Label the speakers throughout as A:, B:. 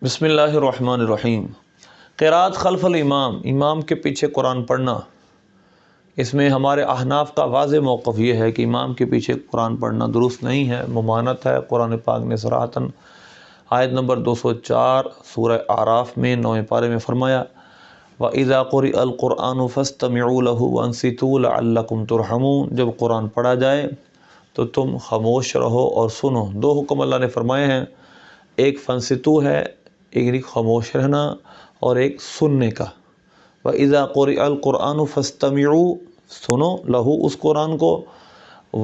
A: بسم اللہ الرحمن الرحیم۔ قراءت خلف الامام، امام کے پیچھے قرآن پڑھنا، اس میں ہمارے احناف کا واضح موقف یہ ہے کہ امام کے پیچھے قرآن پڑھنا درست نہیں ہے، ممانعت ہے۔ قرآن پاک نے صراحتاً آیت نمبر 204 سورہ اعراف میں 9ویں پارے میں فرمایا وَإِذَا قُرِئَ الْقُرْآنُ فَاسْتَمِعُوا لَهُ وَأَنصِتُوا لَعَلَّكُمْ تُرْحَمُونَ۔ جب قرآن پڑھا جائے تو تم خاموش رہو اور سنو۔ دو حکم اللہ نے فرمائے ہیں، ایک فَانصِتُوا ہے، ایک خاموش رہنا، اور ایک سننے کا۔ وَإِذَا قُرِئَ الْقُرْآنُ فَاسْتَمِعُوا، سنو، لَهُ اس قرآن کو،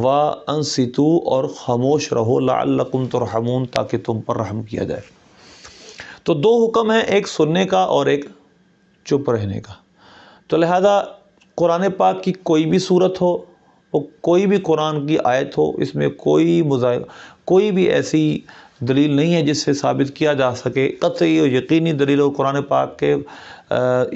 A: وَأَنصِتُوا اور خاموش رہو، لَعَلَّكُمْ تُرْحَمُونَ تاکہ تم پر رحم کیا جائے۔ تو دو حکم ہیں، ایک سننے کا اور ایک چپ رہنے کا۔ تو لہذا قرآن پاک کی کوئی بھی صورت ہو، کوئی بھی قرآن کی آیت ہو، اس میں کوئی بھی ایسی دلیل نہیں ہے جس سے ثابت کیا جا سکے، قطعی اور یقینی دلیل اور قرآن پاک کے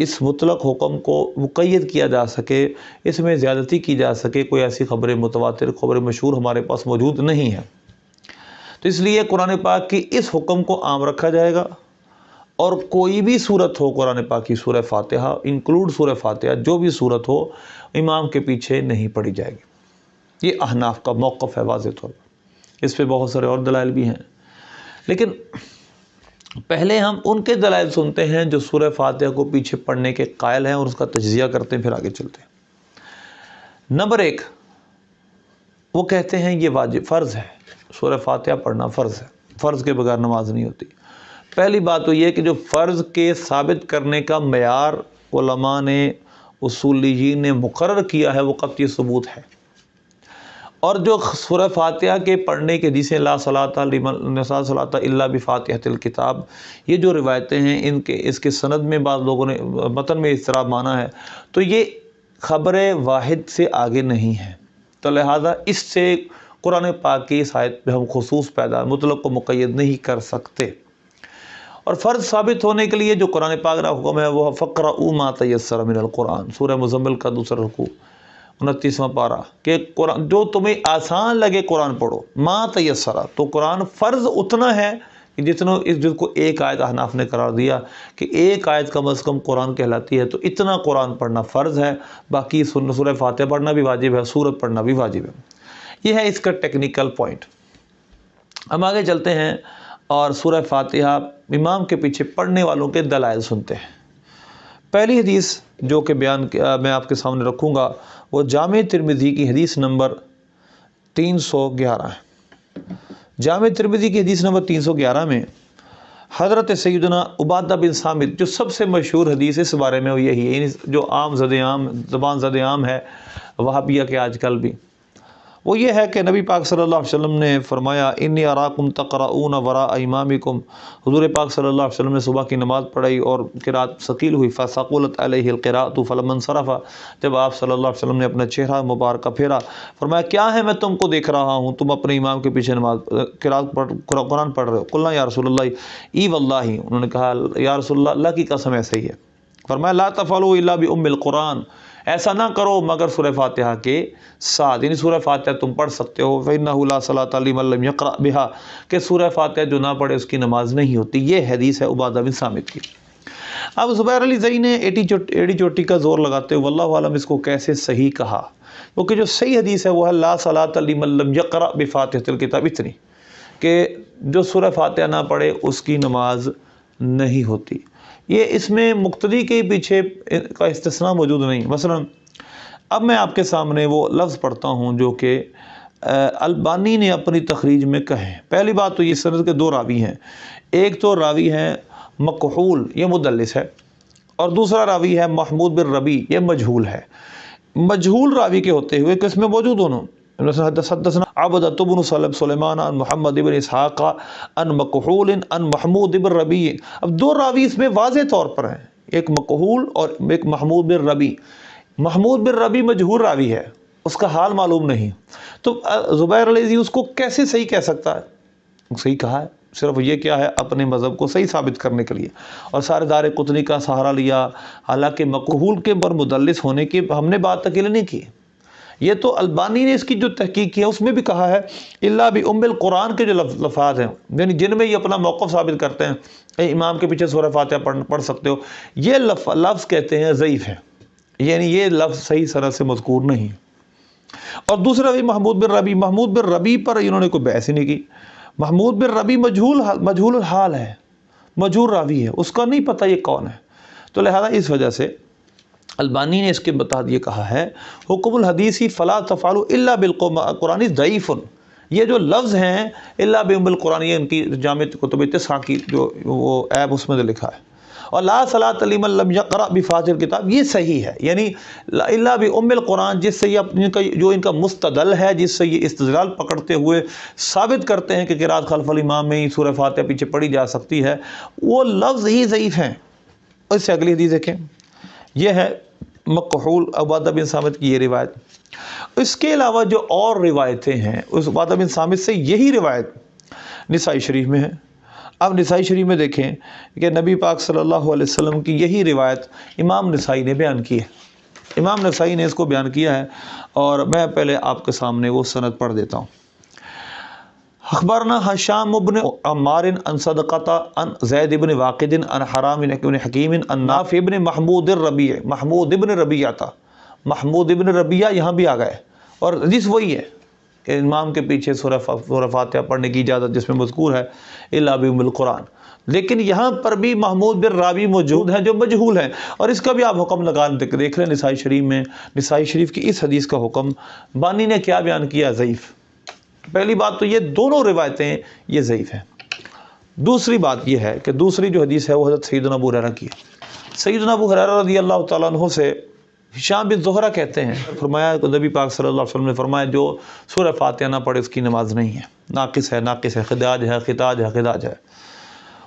A: اس مطلق حکم کو مقید کیا جا سکے، اس میں زیادتی کی جا سکے، کوئی ایسی خبر متواتر، خبر مشہور ہمارے پاس موجود نہیں ہے۔ تو اس لیے قرآن پاک کی اس حکم کو عام رکھا جائے گا، اور کوئی بھی صورت ہو قرآن پاک کی، سورہ فاتحہ انکلوڈ سورہ فاتحہ، جو بھی صورت ہو، امام کے پیچھے نہیں پڑھی جائے گی۔ یہ احناف کا موقف ہے واضح طور پر۔ اس پہ بہت سارے اور دلائل بھی ہیں، لیکن پہلے ہم ان کے دلائل سنتے ہیں جو سورہ فاتحہ کو پیچھے پڑھنے کے قائل ہیں اور اس کا تجزیہ کرتے ہیں، پھر آگے چلتے ہیں۔ نمبر 1، وہ کہتے ہیں یہ واجب فرض ہے، سورہ فاتحہ پڑھنا فرض ہے، فرض کے بغیر نماز نہیں ہوتی۔ پہلی بات تو یہ کہ جو فرض کے ثابت کرنے کا معیار علماء نے، اصولیین نے مقرر کیا ہے، وہ قطعی ثبوت ہے۔ اور جو سورہ فاتحہ کے پڑھنے کے جسے لا صلاۃ لمن لا صلاۃ الا بفاتحۃ الکتاب، یہ جو روایتیں ہیں، اس کے سند میں بعض لوگوں نے متن میں اضطراب مانا ہے، تو یہ خبر واحد سے آگے نہیں ہے۔ تو لہٰذا اس سے قرآن پاک کی اس آیت پہ ہم خصوص پیدا مطلق کو مقید نہیں کر سکتے۔ اور فرض ثابت ہونے کے لیے جو قرآن پاک کا حکم ہے وہ فَاقْرَؤُوا مَا تَيَسَّرَ مِنَ الْقُرْآنِ، سورہ مزمل کا دوسرا رکوع 29واں پارہ، کہ قرآن جو تمہیں آسان لگے قرآن پڑھو، ما تیسرا، تو قرآن فرض اتنا ہے کہ جس کو ایک آیت احناف نے قرار دیا کہ ایک آیت کم از کم قرآن کہلاتی ہے، تو اتنا قرآن پڑھنا فرض ہے، باقی سورہ فاتحہ پڑھنا بھی واجب ہے، سورت پڑھنا بھی واجب ہے۔ یہ ہے اس کا ٹیکنیکل پوائنٹ۔ ہم آگے چلتے ہیں اور سورہ فاتحہ امام کے پیچھے پڑھنے والوں کے دلائل سنتے ہیں۔ پہلی حدیث جو کہ میں آپ کے سامنے رکھوں گا وہ جامع ترمذی کی حدیث نمبر 311 ہے۔ جامع ترمذی کی حدیث نمبر 311 میں حضرت سیدنا عبادہ بن صامت، جو سب سے مشہور حدیث اس بارے میں وہ یہی ہے، جو زبان زد عام ہے وہابیہ کے آج کل بھی، وہ یہ ہے کہ نبی پاک صلی اللہ علیہ وسلم نے فرمایا انی اراکم تقرؤون وراء امامکم، حضور پاک صلی اللہ علیہ وسلم نے صبح کی نماز پڑھائی اور قرات ثقیل ہوئی، فثقلت علیہ القراءۃ فلما انصرف، جب آپ صلی اللہ علیہ وسلم نے اپنا چہرہ مبارکہ پھیرا، فرمایا کیا ہے میں تم کو دیکھ رہا ہوں تم اپنے امام کے پیچھے نماز قرآن پڑھ رہے ہو؟ قلنا یا رسول اللہ ای واللہ، انہوں نے کہا یا رسول اللہ، اللہ کی قسم ایسے ہی ہے۔ فرمایا لا تفعلوا الا بام القرآن، ایسا نہ کرو مگر سورہ فاتحہ کے ساتھ، یعنی سورہ فاتحہ تم پڑھ سکتے ہو، فإنہ لا صلاۃ لمن لم یقرأ بها، کہ سورہ فاتحہ جو نہ پڑھے اس کی نماز نہیں ہوتی۔ یہ حدیث ہے عبادہ بن صامت کی۔ اب زبیر علی زئی نے ایڑی چوٹی کا زور لگاتے ہوئے واللہ عالم اس کو کیسے صحیح کہا، کیونکہ جو صحیح حدیث ہے وہ ہے لا صلاۃ لمن لم یقرأ بفاتحۃ الکتاب، اتنی کہ جو سورہ فاتحہ نہ پڑھے اس کی نماز نہیں ہوتی۔ یہ اس میں مقتدی کے پیچھے کا استثناء موجود نہیں۔ مثلا اب میں آپ کے سامنے وہ لفظ پڑھتا ہوں جو کہ البانی نے اپنی تخریج میں کہے۔ پہلی بات تو یہ سند کے دو راوی ہیں، ایک تو راوی ہے مکحول، یہ مدلس ہے، اور دوسرا راوی ہے محمود بن ربیع، یہ مجہول ہے۔ مجہول راوی کے ہوتے ہوئے کس میں موجود ہونوں، حدثنا عبدۃ بن سلیمان عن محمد بن اسحاق عن مکحول عن محمود بن ربیع۔ اب دو راوی اس میں واضح طور پر ہیں، ایک مکحول اور ایک محمود بن ربیع۔ محمود بن ربیع مجہول راوی ہے، اس کا حال معلوم نہیں، تو زبیر علیہ اس کو کیسے صحیح کہہ سکتا ہے؟ صحیح کہا ہے، صرف یہ کیا ہے، اپنے مذہب کو صحیح ثابت کرنے کے لیے، اور سارے دار قطنی کا سہارا لیا، حالانکہ مکحول کے بر مدلس ہونے کی ہم نے بات اکیلے نہیں کی، یہ تو البانی نے اس کی جو تحقیق کی ہے اس میں بھی کہا ہے الا بأم القرآن کے جو لفظ ہیں، یعنی جن میں یہ اپنا موقف ثابت کرتے ہیں اے امام کے پیچھے سورہ فاتحہ پڑھ سکتے ہو، یہ لفظ کہتے ہیں ضعیف ہے، یعنی یہ لفظ صحیح سند سے مذکور نہیں۔ اور دوسرا بھی محمود بن ربیع پر انہوں نے کوئی بحث ہی نہیں کی۔ محمود بن ربیع مجہول الحال ہے، مجہول راوی ہے، اس کا نہیں پتہ یہ کون ہے، تو لہذا اس وجہ سے البانی نے اس کے بتا یہ کہا ہے حکم الحدیثی فلا تفعلوا الا بالقرآن ضعیف، یہ جو لفظ ہیں الا بأم القرآن، یہ ان کی جامع کتب تسعہ کی جو وہ عیب اس میں لکھا ہے، اور لا صلاۃ لمن لم یقرأ بفاتحۃ الکتاب یہ صحیح ہے، یعنی الا بأم القرآن جس سے یہ جو ان کا مستدل ہے، جس سے یہ استدلال پکڑتے ہوئے ثابت کرتے ہیں کہ قرأت خلف الامام میں ہی سورہ فاتحہ پیچھے پڑھی جا سکتی ہے، وہ لفظ ہی ضعیف ہیں۔ اس سے اگلی حدیث دیکھیں، یہ ہے مکحول عبادہ بن صامت کی یہ روایت۔ اس کے علاوہ جو اور روایتیں ہیں اس عبادہ بن صامت سے، یہی روایت نسائی شریف میں ہے۔ اب نسائی شریف میں دیکھیں کہ نبی پاک صلی اللہ علیہ وسلم کی یہی روایت امام نسائی نے بیان کی ہے، امام نسائی نے اس کو بیان کیا ہے، اور میں پہلے آپ کے سامنے وہ سند پڑھ دیتا ہوں۔ اخبرنا ہشام بن عمار عن صدقۃ عن زید بن واقد عن حرام بن حکیم عن نافع بن محمود بن ربیعہ یہاں بھی آ گئے، اور حدیث وہی ہے کہ امام کے پیچھے سورہ فاتحہ پڑھنے کی اجازت جس میں مذکور ہے الا بأم القرآن، لیکن یہاں پر بھی محمود بن رابی موجود ہیں جو مجہول ہیں، اور اس کا بھی آپ حکم لگا دیکھ لیں نسائی شریف میں، نسائی شریف کی اس حدیث کا حکم بانی نے کیا بیان کیا؟ ضعیف۔ پہلی بات تو یہ دونوں روایتیں یہ ضعیف ہیں۔ دوسری بات یہ ہے کہ دوسری جو حدیث ہے وہ حضرت سیدنا ابو ہریرہ کی ہے۔ سیدنا ابو ہریرہ رضی اللہ تعالیٰ عنہ سے ہشام بن زہرہ کہتے ہیں، فرمایا کہ نبی پاک صلی اللہ علیہ وسلم نے فرمایا جو سورہ فاتحہ نہ پڑھے اس کی نماز نہیں ہے، ناقص ہے، خداج ہے۔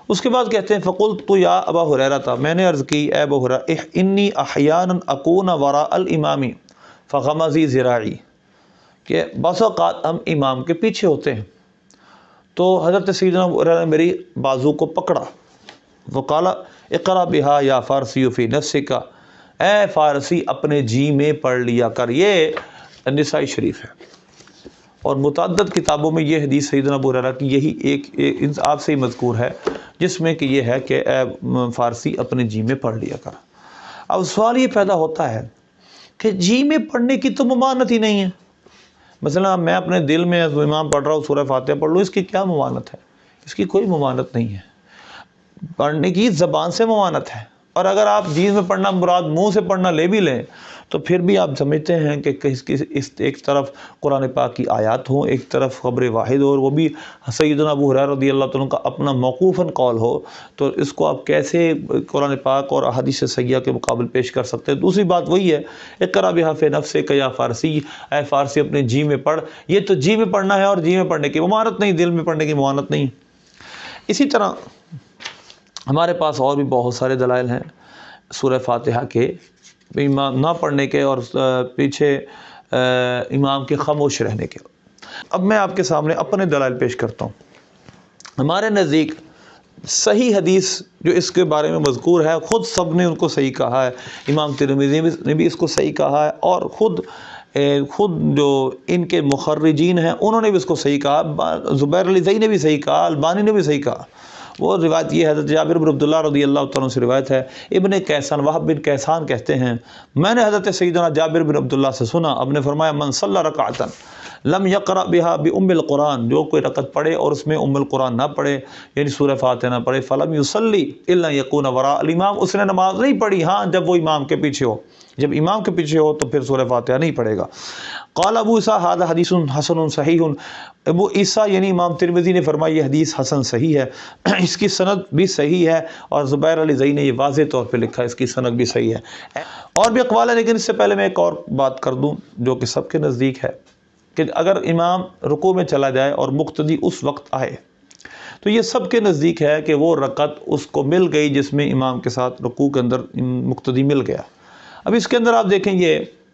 A: اس کے بعد کہتے ہیں فقلت یا ابا ہریرہ، میں نے عرض کی اے ابو ہریرہ، انی احیانا اکون وراء الامام فغمزی ذراعی، کہ بعض اوقات ہم امام کے پیچھے ہوتے ہیں تو حضرت سیدنا ابو ہریرہ نے میری بازو کو پکڑا، وقال اقرأ بہا یا فارسی فی نفسک، اے فارسی اپنے جی میں پڑھ لیا کر۔ یہ نسائی شریف ہے، اور متعدد کتابوں میں یہ حدیث سیدنا ابو ہریرہ کی یہی ایک آپ سے ہی مذکور ہے، جس میں کہ یہ ہے کہ اے فارسی اپنے جی میں پڑھ لیا کر۔ اب سوال یہ پیدا ہوتا ہے کہ جی میں پڑھنے کی تو ممانت ہی نہیں ہے، مثلا میں اپنے دل میں امام پڑھ رہا ہوں سورہ فاتحہ پڑھ لوں، اس کی کیا ممانت ہے؟ اس کی کوئی ممانت نہیں ہے، پڑھنے کی زبان سے ممانت ہے، اور اگر آپ جی میں پڑھنا مراد منہ سے پڑھنا لے بھی لیں تو پھر بھی آپ سمجھتے ہیں کہ ایک طرف قرآن پاک کی آیات ہوں، ایک طرف خبر واحد ہو، اور وہ بھی سیدنا ابو ہریرہ رضی اللہ تعالیٰ عنہ کا اپنا موقوفاً قول ہو، تو اس کو آپ کیسے قرآن پاک اور احادیث صحیحہ کے مقابل پیش کر سکتے ہیں؟ دوسری بات وہی ہے اقرأ بہا فی نفسک یا فارسی، اے فارسی اپنے جی میں پڑھ، یہ تو جی میں پڑھنا ہے، اور جی میں پڑھنے کی ممانت نہیں، دل میں پڑھنے کی ممانت نہیں۔ اسی طرح ہمارے پاس اور بھی بہت سارے دلائل ہیں سورہ فاتحہ کے امام نہ پڑھنے کے اور پیچھے امام کے خاموش رہنے کے۔ اب میں آپ کے سامنے اپنے دلائل پیش کرتا ہوں۔ ہمارے نزدیک صحیح حدیث جو اس کے بارے میں مذکور ہے، خود سب نے ان کو صحیح کہا ہے، امام ترمذی نے بھی اس کو صحیح کہا ہے، اور خود جو ان کے مخرجین ہیں انہوں نے بھی اس کو صحیح کہا، زبیر علی زئی نے بھی صحیح کہا، البانی نے بھی صحیح کہا۔ وہ روایت یہ حضرت جابر بن عبداللہ رضی اللہ تعالیٰ عنہ سے روایت ہے، ابن کیسان وہب بن کیسان کہتے ہیں میں نے حضرت سیدنا جابر بن عبداللہ سے سنا، اب نے فرمایا من صلی رکعۃ لم یقرأ بہا بأم القرآن، جو کوئی رکعت پڑھے اور اس میں ام القرآن نہ پڑھے، یعنی سورہ فاتحہ نہ پڑھے، فلم یصلی الا یکون وراء الامام، اس نے نماز نہیں پڑھی ہاں جب وہ امام کے پیچھے ہو، جب امام کے پیچھے ہو تو پھر سورہ فاتحہ نہیں پڑھے گا۔ قال ابو عیسیٰ ھذا حدیث حسن صحیح، ابو عیسیٰ یعنی امام ترمذی نے فرمایا یہ حدیث حسن صحیح ہے، اس کی سند بھی صحیح ہے، اور زبیر علی زئی نے یہ واضح طور پہ لکھا ہے اس کی سند بھی صحیح ہے۔ اور بھی اقوال ہے، لیکن اس سے پہلے میں ایک اور بات کر دوں جو کہ سب کے نزدیک ہے کہ اگر امام رکوع میں چلا جائے اور مقتدی اس وقت آئے تو یہ سب کے نزدیک ہے کہ وہ رکعت اس کو مل گئی جس میں امام کے ساتھ رکوع کے اندر مقتدی مل گیا۔ اب اس کے اندر آپ دیکھیں یہ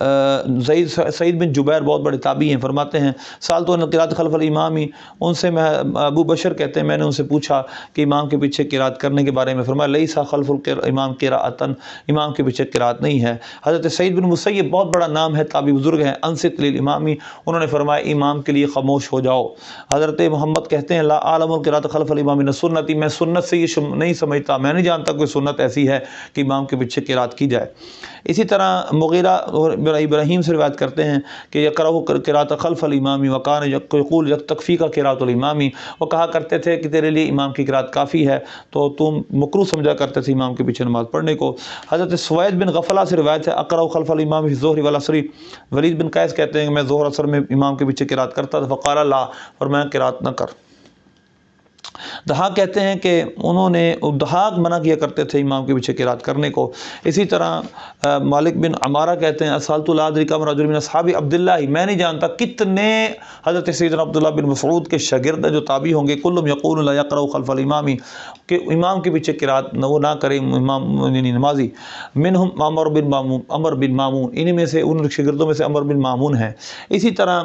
A: سعید بن جبیر بہت بڑے تابعی ہیں، فرماتے ہیں سالت قرات خلف الامامی، ان سے میں ابو بشر کہتے ہیں میں نے ان سے پوچھا کہ امام کے پیچھے قرات کرنے کے بارے میں، فرمایا لیسا خلف الامام قراءۃ، امام کے پیچھے قرات نہیں ہے۔ حضرت سعید بن مسیب بہت بڑا نام ہے، تابعی بزرگ ہیں، انصت للامامی، انہوں نے فرمایا امام کے لیے خاموش ہو جاؤ۔ حضرت محمد کہتے ہیں لا اعلم القراءۃ خلف الامام من سنتی، میں سنت سے یہ نہیں سمجھتا، میں نہیں جانتا کوئی سنت ایسی ہے کہ امام کے پیچھے قرات کی جائے۔ اسی طرح مغیرہ ابراہیم سے روایت کرتے ہیں کہ یقرأ قراءۃ خلف الامام وکان یقول تکفیک قراءۃ الامام، وہ کہا کرتے تھے کہ تیرے لیے امام کی قرات کافی ہے، تو تم مکروہ سمجھا کرتے تھے امام کے پیچھے نماز پڑھنے کو۔ حضرت سوید بن غفلہ سے روایت ہے اقرأ خلف الامام فی الظہر والعصر، ولید بن قیس کہتے ہیں کہ میں ظہر عصر میں امام کے پیچھے قرات کرتا تھا، فقال لا، اور میں قرات نہ کر۔ دھاک کہتے ہیں کہ انہوں نے دھاک منع کیا کرتے تھے امام کے پیچھے قرات کرنے کو۔ اسی طرح مالک بن عمارہ کہتے ہیں اسالت لا ادری کم رجل من اصحاب عبداللہ، میں نہیں جانتا کتنے حضرت سیدنا عبداللہ بن مسعود کے شاگرد جو تابعی ہوں گے، کلہم یقولون لا یقرأ خلف الامام، کہ امام کے پیچھے قرات وہ نہ کرے امام یعنی نمازی، منہم عمر بن مامون، انہی میں سے ان شاگردوں میں سے عمر بن مامون ہیں۔ اسی طرح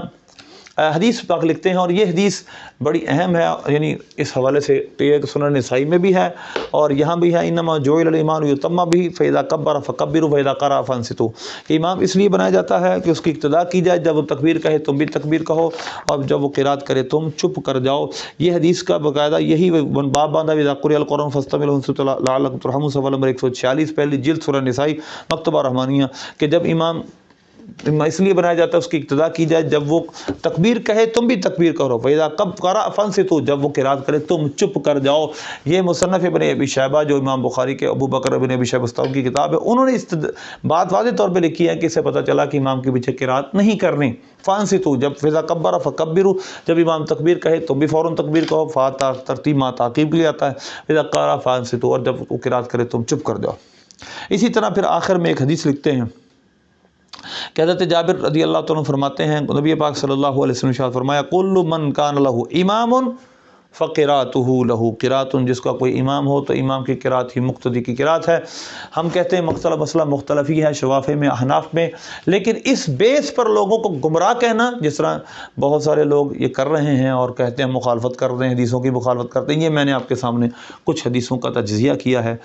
A: حدیث پاک لکھتے ہیں، اور یہ حدیث بڑی اہم ہے، یعنی اس حوالے سے یہ سنن نسائی میں بھی ہے اور یہاں بھی ہے، انما جعل الامام یتم به فاذا کبر فکبروا واذا قرأ فانصتوا، کہ امام اس لیے بنایا جاتا ہے کہ اس کی اقتداء کی جائے، جب وہ تکبیر کہے تم بھی تکبیر کہو، اور جب وہ قرات کرے تم چپ کر جاؤ۔ یہ حدیث کا باقاعدہ یہی باب باندھا اذا قرئ القرآن فاستمعوا له لعلکم ترحمون، صفحہ نمبر 146، پہلی جلد سورہ نسائی مکتبہ رحمانیہ، کہ جب امام اس لیے بنایا جاتا ہے اس کی اقتداء کی جائے، جب وہ تکبیر کہے تم بھی تکبیر کرو، فَإِذَا قَرَأَ فَانصِتُوا، جب وہ قرات کرے تم چپ کر جاؤ۔ یہ مصنف ابن ابی شیبہ جو امام بخاری کے ابو بکر ابن ابی شیبہ بستامی کی کتاب ہے، انہوں نے اس بات واضح طور پہ لکھی ہے کہ اس سے پتہ چلا کہ امام کے پیچھے قرات نہیں کرنی۔ فَانصِتُوا، جب فَإِذَا كَبَّرَ فَكَبِّرُوا، جب امام تکبیر کہے تم بھی فوراً تکبیر کہو، ترتیب ما تعقیب کے لیے آتا ہے، فَإِذَا قَرَأَ فَانصِتُوا، اور جب وہ قرات کرے تم چپ کر جاؤ۔ اسی طرح پھر آخر میں ایک حدیث لکھتے ہیں کہ حضرت جابر رضی اللہ عنہ فرماتے ہیں نبی پاک صلی اللہ علیہ وسلم نے ارشاد فرمایا کل من کان لہ امام فقراءتہ لہ قرات، جس کا کوئی امام ہو تو امام کی قرات ہی مقتدی کی قرات ہے۔ ہم کہتے ہیں مسئلہ مختلف ہی ہے شوافع میں احناف میں، لیکن اس بیس پر لوگوں کو گمراہ کہنا، جس طرح بہت سارے لوگ یہ کر رہے ہیں اور کہتے ہیں مخالفت کر رہے ہیں، حدیثوں کی مخالفت کرتے ہیں، یہ میں نے آپ کے سامنے کچھ حدیثوں کا تجزیہ کیا ہے۔